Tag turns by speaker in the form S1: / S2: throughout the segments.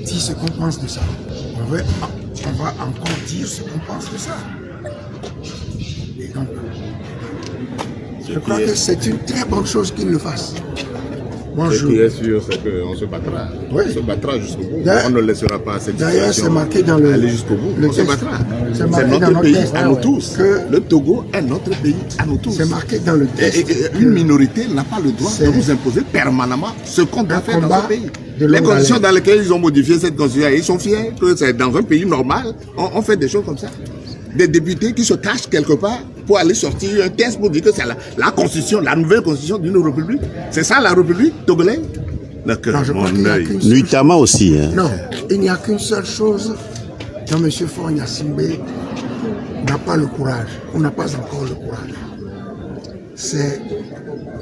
S1: dit ce qu'on pense de ça. On va encore dire ce qu'on pense de ça. Et donc, je crois que c'est une très bonne chose qu'il le fasse.
S2: Moi, ce qui est sûr, c'est qu'on se battra.
S1: Oui.
S2: On se battra jusqu'au bout. On ne laissera pas cette
S1: D'ailleurs, c'est marqué dans le
S2: aller jusqu'au bout. On se battra. C'est
S1: notre
S2: pays
S1: test,
S2: à nous tous. Le Togo est notre pays à nous tous.
S1: C'est marqué dans le test.
S2: Et une minorité n'a pas le droit de nous imposer permanemment ce qu'on doit faire dans ce pays. Les conditions dans lesquelles ils ont modifié cette constitution, ils sont fiers que c'est dans un pays normal, on fait des choses comme ça. Des députés qui se cachent quelque part pour aller sortir un test pour dire que c'est la constitution, la nouvelle constitution d'une république. C'est ça la république togolaise.
S3: Nuitama aussi. Hein.
S1: Non, il n'y a qu'une seule chose dont M. Faure Gnassingbé n'a pas le courage, ou n'a pas encore le courage. C'est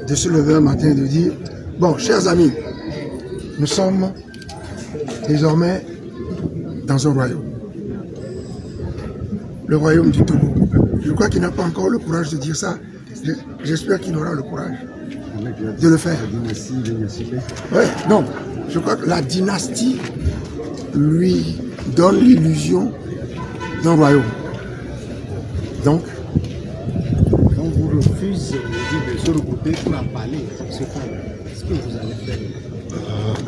S1: de se lever un matin et de dire, bon, chers amis, nous sommes désormais dans un royaume. Le royaume du Togo. Je crois qu'il n'a pas encore le courage de dire ça. J'espère qu'il aura le courage de le faire. Oui, non. Je crois que la dynastie lui donne l'illusion d'un royaume. Donc
S4: vous refusez de se regrouper pour en parler. Qu'est-ce que vous allez faire?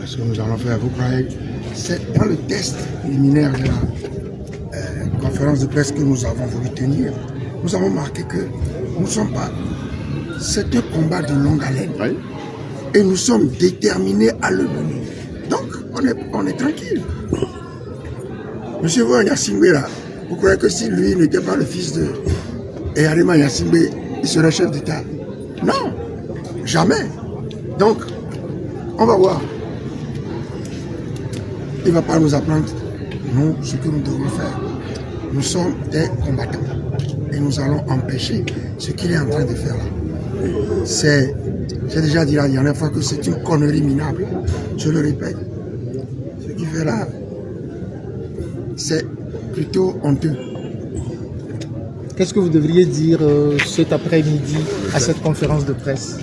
S1: Ce que nous allons faire, vous croyez, c'est dans le test liminaire de la conférence de presse que nous avons voulu tenir, nous avons marqué que nous ne sommes pas. C'est un combat de longue haleine. Oui. Et nous sommes déterminés à le mener. Donc, on est tranquille. Monsieur Faure Gnassingbé, là, vous croyez que si lui n'était pas le fils de Eyarima Gnassingbé, il serait chef d'État? Non, jamais. Donc, on va voir. Il ne va pas nous apprendre, nous, ce que nous devons faire. Nous sommes des combattants et nous allons empêcher ce qu'il est en train de faire là. J'ai déjà dit la dernière fois que c'est une connerie minable. Je le répète. Ce qu'il fait là, c'est plutôt honteux.
S4: Qu'est-ce que vous devriez dire cet après-midi à cette conférence de presse?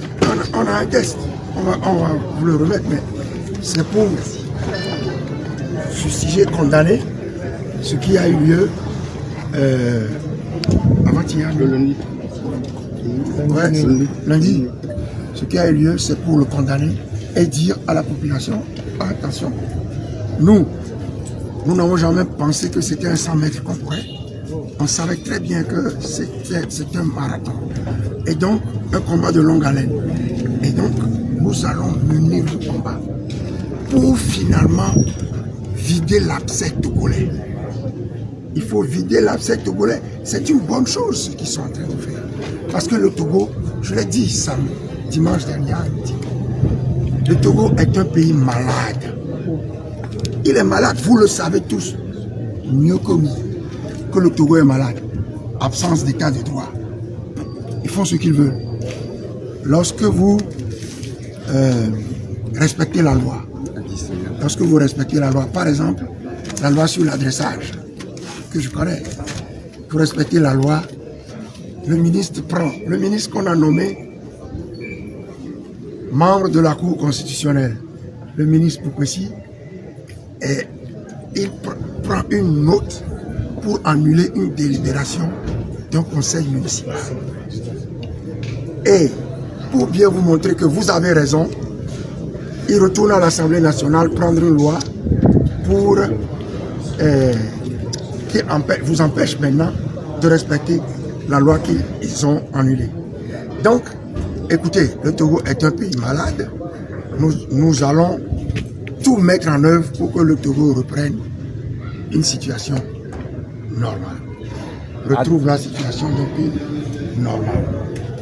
S1: On a un test. On va vous le remettre, mais c'est pour fustiger, condamner ce qui a eu lieu avant-hier. Lundi. Ce qui a eu lieu, c'est pour le condamner et dire à la population, attention, nous n'avons jamais pensé que c'était un 100 mètres qu'on courait. On savait très bien que c'était un marathon. Et donc, un combat de longue haleine. Et donc, nous allons mener le combat pour finalement vider l'abcès togolais. Il faut vider l'abcès togolais. C'est une bonne chose ce qu'ils sont en train de faire. Parce que le Togo, je l'ai dit dimanche dernier, le Togo est un pays malade. Il est malade, vous le savez tous, mieux que nous, que le Togo est malade. Absence d'état de droit. Ils font ce qu'ils veulent. Lorsque vous respectez la loi, par exemple, la loi sur l'adressage, que je connais, pour respecter la loi, le ministre qu'on a nommé membre de la Cour constitutionnelle, le ministre Poukwesi, et il prend une note pour annuler une délibération d'un conseil municipal. Et pour bien vous montrer que vous avez raison, il retourne à l'Assemblée nationale prendre une loi pour qui vous empêche maintenant de respecter la loi qu'ils ont annulée. Donc, écoutez, le Togo est un pays malade. Nous allons tout mettre en œuvre pour que le Togo reprenne une situation normale. Retrouve la situation d'un pays normal.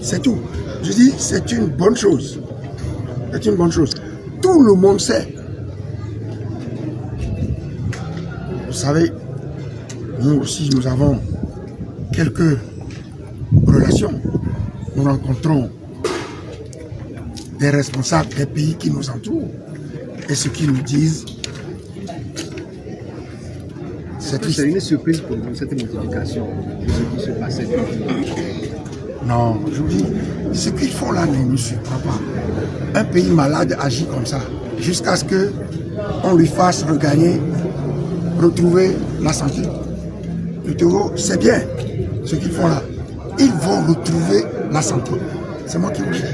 S1: C'est tout. Je dis, c'est une bonne chose. C'est une bonne chose. Tout le monde sait. Vous savez, nous aussi, nous avons quelques relations. Nous rencontrons des responsables des pays qui nous entourent. Et ce qu'ils nous disent, c'est triste.
S4: C'est une surprise pour vous, cette modification de ce qui se passait.
S1: Non, je vous dis, ce qu'ils font là ne nous surprend pas. Un pays malade agit comme ça, jusqu'à ce que on lui fasse regagner, retrouver la santé. Le taureau, c'est bien ce qu'ils font là. Ils vont retrouver la santé. C'est moi qui vous le dis.